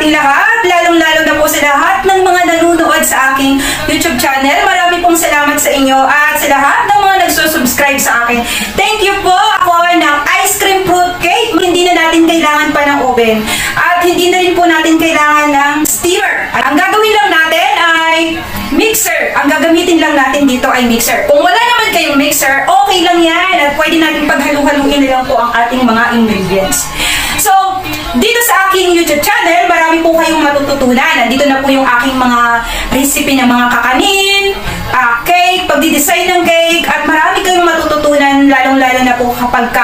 ating lahat, lalong-lalo na po sa lahat ng mga nanonood sa aking YouTube channel. Marami pong salamat sa inyo at sa lahat ng mga nagsusubscribe sa akin. Thank you po ako ng ice cream fruit cake. Hindi na natin kailangan pa ng oven at hindi na rin po natin kailangan ng steamer. Ang gagawin lang natin ay mixer. Ang gagamitin lang natin dito ay mixer. Kung wala naman kayong mixer, okay lang yan at pwede natin paghalu-haluin na lang po ang ating mga ingredients. So, dito sa aking YouTube channel, marami po kayong matututunan. Nandito na po yung aking mga recipe ng mga kakanin, cake, pagdidesign ng cake, at marami kayong matututunan, lalong-lalo na po kapag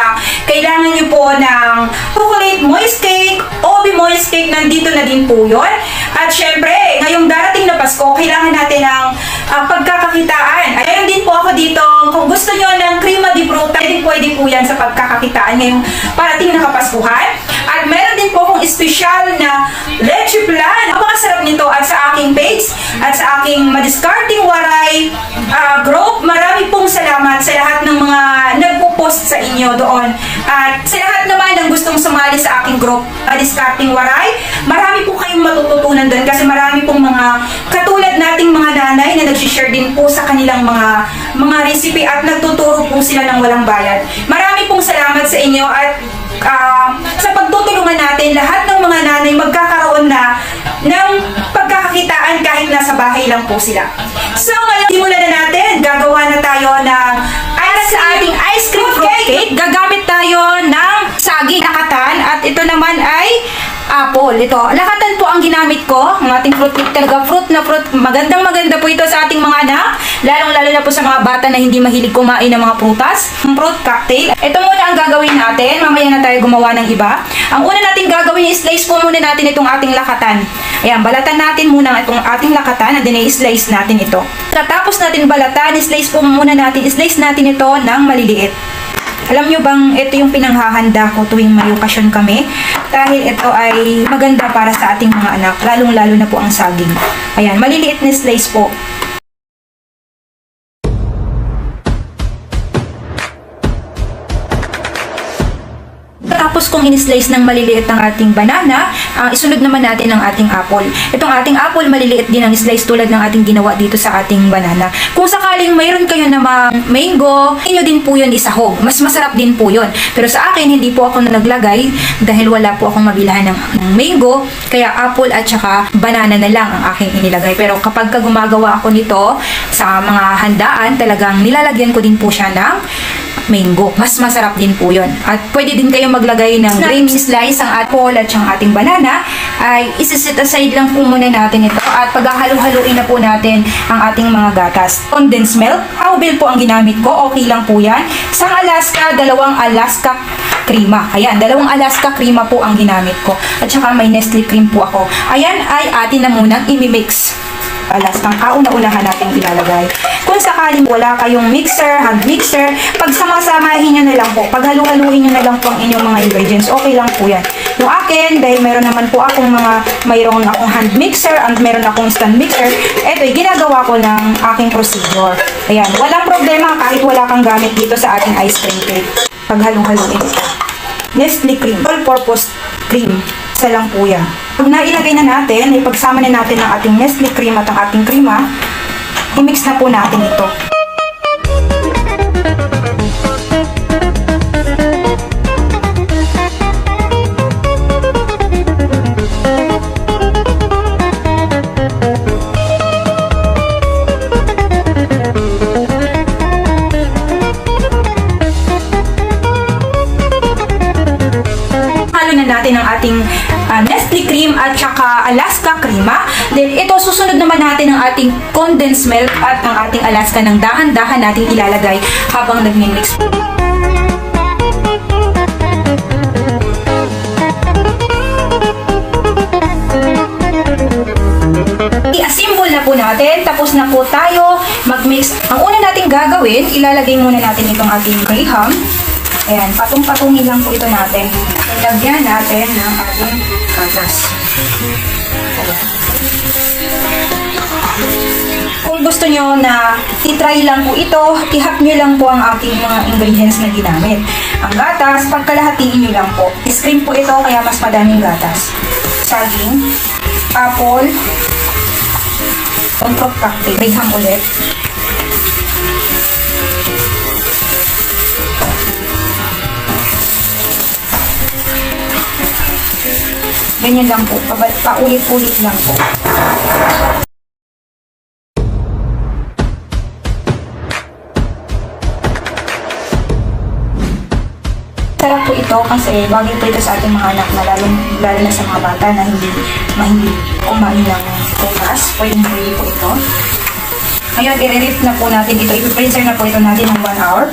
kailangan nyo po ng chocolate moist cake, obi moist cake, nandito na din po yun. At syempre, ngayong darating na Pasko, kailangan natin ng pagkakakitaan. At meron din po ako dito, kung gusto nyo ng crema di fruta, pwede po yan sa pagkakakitaan ngayong parating na Kapaskuhan. At meron din po akong espesyal na leche flan. Napakasarap nito at sa aking page at sa aking madiscarding waray group. Marami pong salamat sa lahat ng mga nagpo-post sa inyo doon. At sa lahat naman ng gustong sumali sa aking group, madiscarding waray, marami po kayong matututunan doon kasi marami pong mga katulad nating mga nanay na nagsishare din po sa kanilang mga recipe at nagtuturo po sila ng walang bayad. Marami pong salamat sa inyo at sa pagtutulungan natin, lahat ng mga nanay magkakaroon na ng pagkakakitaan kahit nasa bahay lang po sila. So ngayon, simulan na natin. Gagawa na tayo ng sa ating ice cream fruit cake. Gagamit tayo ng saging lakatan at ito naman ay apple. Ito, lakatan po ang ginamit ko. Ang ating fruit cake talaga, fruit na fruit. Magandang maganda po ito sa ating mga anak. Lalong-lalo na po sa mga bata na hindi mahilig kumain ng mga prutas. Fruit cocktail. Ito muna ang gagawin natin. Mamaya na tayo gumawa ng iba. Ang una natin gagawin is slice po muna natin itong ating lakatan. Ayan, balatan natin muna itong ating lakatan at then i-slice natin ito. Katapos natin balatan, slice po muna natin. Slice natin ito ng maliliit. Alam nyo bang ito yung pinanghahanda ko tuwing may okasyon kami? Dahil ito ay maganda para sa ating mga anak, lalong-lalo na po ang saging. Ayan, maliliit na slice po. Tapos kung in-slice ng maliliit ang ating banana, isunod naman natin ang ating apple. Itong ating apple, maliliit din ang slice tulad ng ating ginawa dito sa ating banana. Kung sakaling mayroon kayo na mango, inyo din po yun isahog. Mas masarap din po yun. Pero sa akin, hindi po ako naglagay dahil wala po akong mabilahan ng mango. Kaya apple at saka banana na lang ang aking inilagay. Pero kapag gumagawa ako nito sa mga handaan, talagang nilalagyan ko din po siya ng mango. Mas masarap din po yun. At pwede din kayo maglagay ng green slice ang apple at siyang ating banana. Ay isiset aside lang po muna natin ito. At paghahalu-haluin na po natin ang ating mga gatas. Condensed milk. Cowbell po ang ginamit ko. Okay lang po yan. Isang Alaska, dalawang Alaska krema. Ayan, dalawang Alaska krema po ang ginamit ko. At saka may Nestle cream po ako. Ayan ay atin na munang imimix. Alaskang kauna-unahan natin ilalagay. Kung sakaling wala kayong mixer, hand mixer, pagsama-samahin nyo na lang po. Paghalu-haluin nyo na lang po ang inyong mga ingredients. Okay lang po yan. Yung akin, dahil meron naman po akong mayroon akong hand mixer and meron akong stand mixer, eto, ginagawa ko ng aking procedure. Ayan, walang problema kahit wala kang gamit dito sa ating ice cream cake. Paghalu-haluin ito. Nestle cream, all-purpose cream. Isa lang po yan. Pag nailagay na natin, ipagsama na natin ang ating Nestle cream at ang ating krema, i-mix na po natin ito. Natin ang ating Nestle cream at saka Alaska crema. Then ito susunod naman natin ang ating condensed milk at ang ating Alaska ng dahan-dahan natin ilalagay habang nagmi-mix. I-assemble na po natin. Tapos na po tayo mag-mix. Ang una natin gagawin, ilalagay muna natin itong ating graham. Ayan, patong-patungin lang po ito natin. Lagyan natin ng ating gatas. Kung gusto nyo na i-try lang po ito, i-hack nyo lang po ang aking mga ingredients na ginamit. Ang gatas, pagkalahatiin nyo lang po. Ice cream po ito, kaya mas madaming gatas. saging, apple, fruit cocktail, Graham ulit. Ganyan lang po, paulit-ulit lang po. Sarap po ito kasi bagay po ito sa ating mga anak na lalo na sa mga bata na hindi kumain ng bukas. Pwedeng pwede po ito. Ngayon, i-ref na po natin ito. I-freezer na po ito natin ng 1 hour.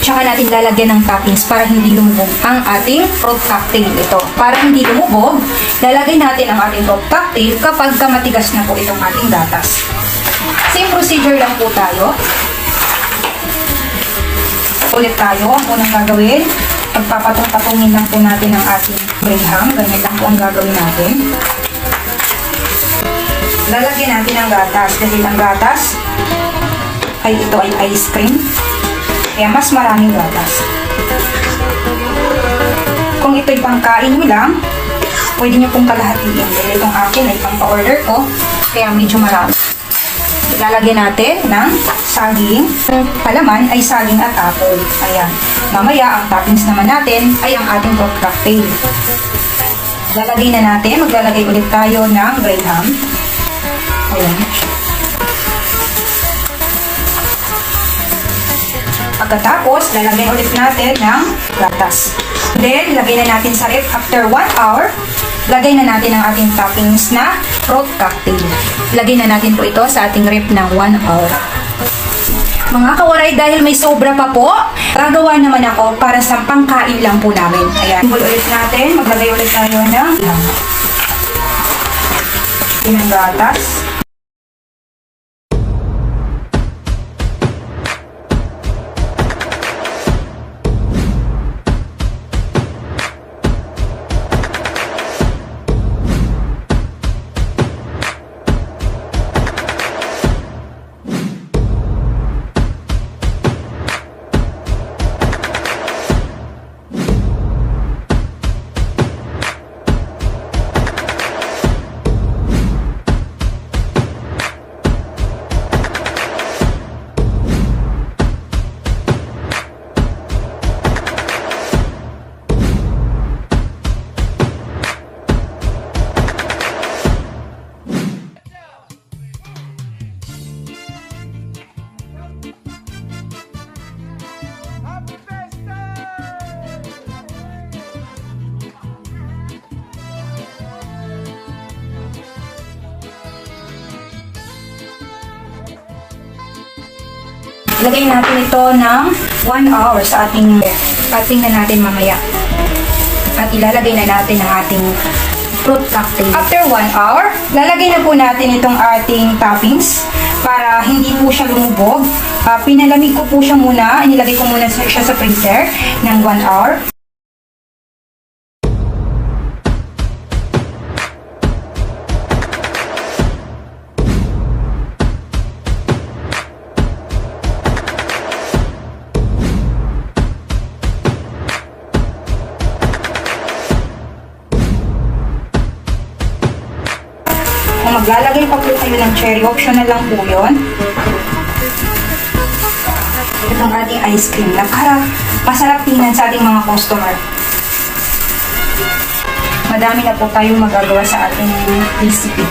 Tsaka natin lalagyan ng toppings para hindi lumubog ang ating fruit cocktail ito. Para hindi lumubog, lalagay natin ang ating fruit cocktail kapag matigas na po itong ating gatas. Same procedure lang po tayo. Ulit tayo. Ang unang gagawin, pagpapatong-patungin lang po natin ang ating Graham. Ganyan lang po ang gagawin natin. Lalagyan natin ang gatas. Dahil ang gatas ay ito ay ice cream. Kaya mas maraming gatas. Kung ito'y pangkain nyo lang, pwede nyo pong kalahatiin. Dahil itong akin ay pang-order ko, kaya medyo marami. Ilalagyan natin ng saging. Ang palaman ay saging at apple. Ayan. Mamaya, ang toppings naman natin ay ang ating fruit cocktail. Lalagay na natin. Maglalagay ulit tayo ng Graham. Ayan. Pagkatapos, lalagay ulit natin ng gatas. Then, lagay na natin sa ref after 1 hour. Lagay na natin ang ating toppings na fruit cocktail. Lagay na natin po ito sa ating ref ng 1 hour. Mga kawaray, dahil may sobra pa po, gagawa naman ako para sa pangkain lang po namin. Ayan. Ulit natin. Maglagay ulit tayo ng gatas. Lagay natin ito ng 1 hour sa ating tingnan natin mamaya. At ilalagay na natin ang ating fruit cocktail. After 1 hour, lalagay na po natin itong ating toppings para hindi po siya lumubog. Pinalamig ko po siya muna. Inilagay ko muna siya sa freezer ng 1 hour. Kung maglalagay pa po kayo ng cherry, optional lang po yun. Itong ating ice cream. Masarap tingnan sa ating mga customer. Madami na po tayong magagawa sa ating recipe.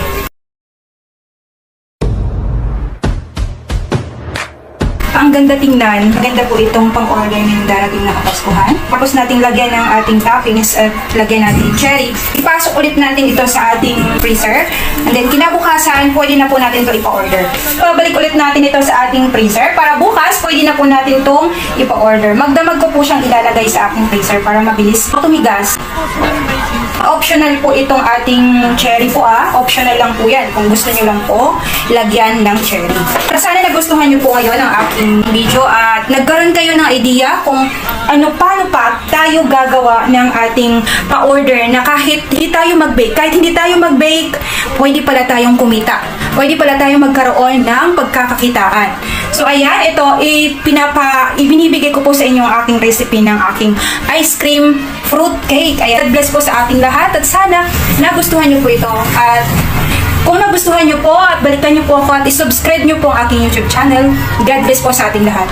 Ang ganda tingnan. Maganda po itong pang-order ng darating na Kapaskuhan. Tapos nating lagyan ng ating toppings at lagyan natin cherry. Ipasok ulit natin ito sa ating freezer. And then kinabukasan, pwede na po natin ito ipa-order. Pabalik ulit natin ito sa ating freezer para bukas, pwede na po natin itong ipa-order. Magdamag ko po siyang ilalagay sa ating freezer para mabilis tumigas. Optional po itong ating cherry po Optional lang po yan. Kung gusto nyo lang po, lagyan ng cherry. Sana nagustuhan niyo po ngayon ang aking video at nagkaroon kayo ng idea kung paano pa tayo gagawa ng ating pa-order na kahit hindi tayo mag-bake, pwede pala tayong kumita. Pwede pala tayong magkaroon ng pagkakakitaan. So ayan, ito ibinibigay ko po sa inyo ang aking recipe ng aking ice cream fruit cake. Ayan, God bless po sa ating lahat at sana nagustuhan niyo po ito. At kung nagustuhan niyo po at balikan niyo po ako at isubscribe niyo po ang aking YouTube channel. God bless po sa ating lahat.